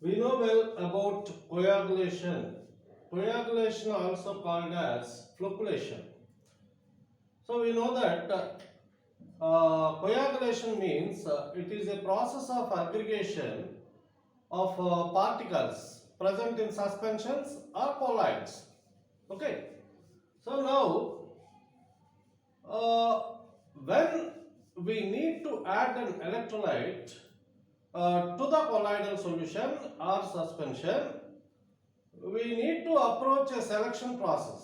We know well about coagulation. Coagulation also called as flocculation. So we know that coagulation means it is a process of aggregation of particles present in suspensions or colloids. Okay. So now when we need to add an electrolyte to the colloidal solution or suspension, we need to approach a selection process.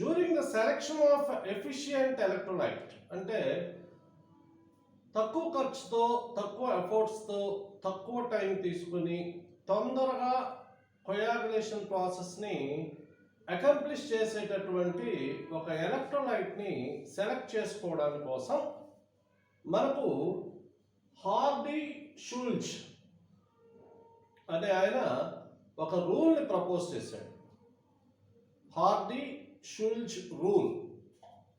During the selection of efficient electrolyte, అంటే తక్కువ ఖర్చుతో తక్కువ ఎఫర్ట్స్తో తక్కువ time తీసుకుని తొందరగా coagulation ప్రాసెస్ని accomplish చేసేటటువంటి ఒక ఎలక్ట్రోలైట్ని సెలెక్ట్ చేసుకోవడానికి కోసం మనకు హార్డీ షుల్జ్ అనే ఆయన ఒక రూల్ని ప్రపోజ్ చేశాడు. Hardy Schulze rule.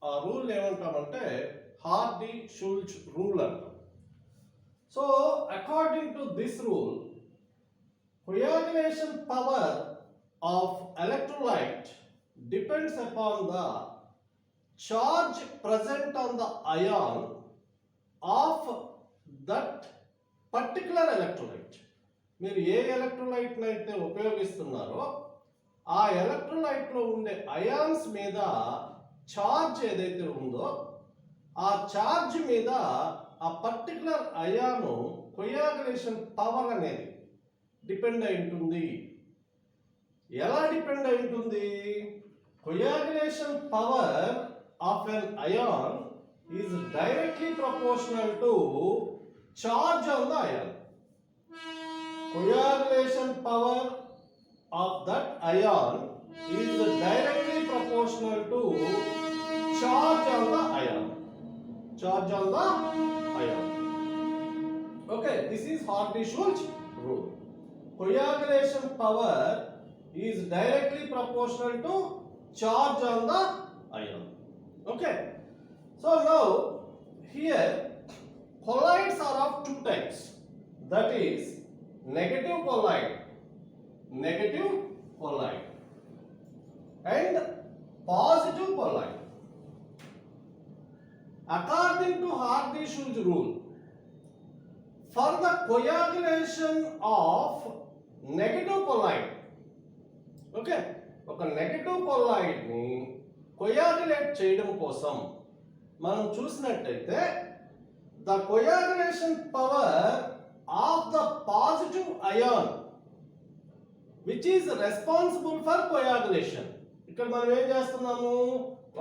ఆ రూల్ ఏమంటామంటే హార్డీ షుల్జ్ రూల్ అంటాం. So according to this rule, coagulation power of electrolyte depends upon the charge present on the ion of that particular electrolyte. మీరు ఏ ఎలక్ట్రోలైట్ని అయితే ఉపయోగిస్తున్నారో ఆ ఎలక్ట్రోలైట్లో ఉండే అయాన్స్ మీద ఛార్జ్ ఏదైతే ఉందో ఆ ఛార్జ్ మీద ఆ పర్టికులర్ అయాను కొయాగులేషన్ పవర్ అనేది డిపెండ్ అయి ఉంటుంది. ఎలా డిపెండ్ అయి ఉంటుంది? Coagulation power of an ion is directly proportional to charge on the ion. Coagulation power of that ion is directly proportional to charge on the ion. Charge on the ion. Okay, this is Hardy-Schulze rule. Coagulation power is directly proportional to charge on the ion. Okay. So now here colloids are of two types. That is negative colloid and positive colloid. According to Hardy-Schulze rule, for the coagulation of negative colloid, okay, ఒక negative కొలాయిడ్ని కొయాగులేట్ చేయడం కోసం మనం చూసినట్టయితే the coagulation power of the positive ion which is responsible for coagulation. ఇక్కడ మనం ఏం చేస్తున్నాము?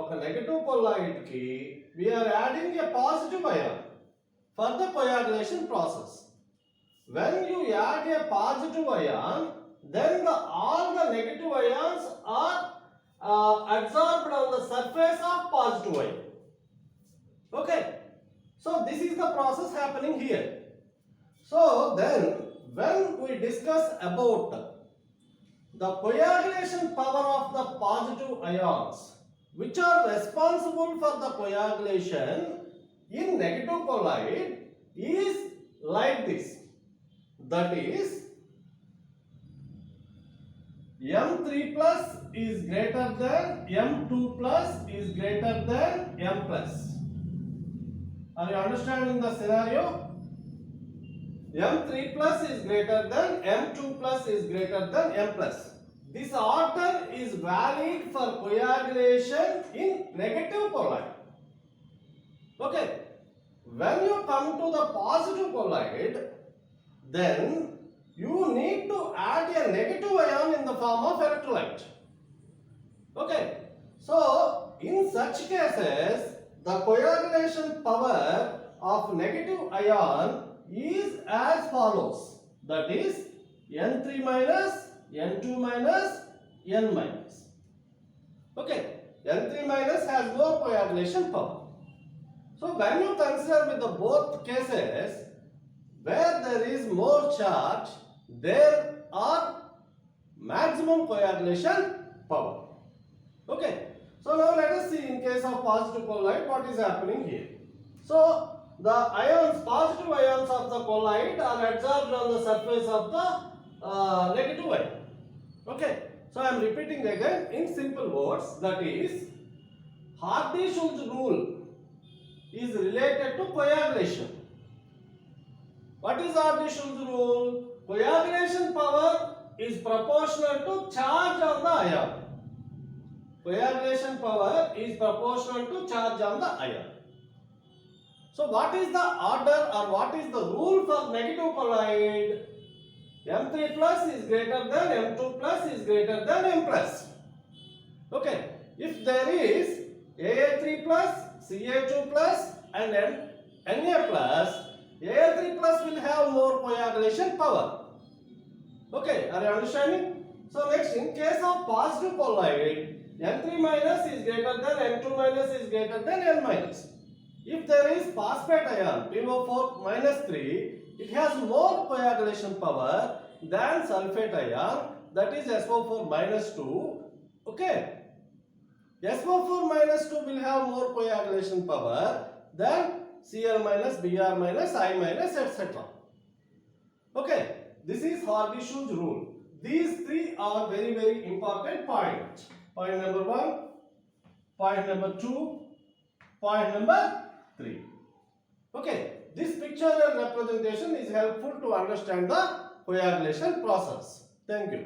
ఒక నెగటివ్ కొలాయిడ్ కి we are adding a positive ion for the coagulation process. When you add a positive ion, then all the negative ions are absorbed on the surface of positive ion. Okay, so this is the process happening here. So then when we discuss about the coagulation power of the positive ions which are responsible for the coagulation in negative colloid is like this. That is M3 plus is greater than M2 plus is greater than M plus. Are you understanding the scenario? M3 plus is greater than M2 plus is greater than M plus. This order is valid for coagulation in negative colloid. Okay. When you come to the positive colloid, then you need to add a negative ion in the form of electrolyte. Okay. So in such cases, the coagulation power of negative ion is as follows. That is N3 minus N2 minus N minus. Okay, N3 minus has no coagulation power. So when you consider with the both cases where there is more charge, there are maximum coagulation power. Okay, so now let us see in case of positive colloid what is happening here. So the ions, positive ions of the colloid are adsorbed on the surface of the negative ion. Okay, so I am repeating again in simple words, that is, Hardy-Schulze rule is related to coagulation. What is Hardy-Schulze rule? Coagulation power is proportional to charge on the ion. Coagulation power is proportional to charge on the ion. So what is the order or what is the rule for negative colloid? M3 plus is greater than M2 plus is greater than M plus. Okay, if there is Al3 plus, Ca2 plus and Na plus, Al3 plus will have more coagulation power. Okay, are you understanding? So next, in case of positive colloid, N3 minus is greater than N2 minus is greater than N minus. If there is phosphate ion, PO4 minus 3, it has more coagulation power than sulfate ion, that is SO4 minus 2. Okay. SO4 minus 2 will have more coagulation power than Cl minus, Br minus, I minus, etc. Okay. This is Hardy-Schulze rule. These three are very, very important points. Point number 1, point number 2, point number 3. Okay. This pictorial representation is helpful to understand the coagulation process. Thank you.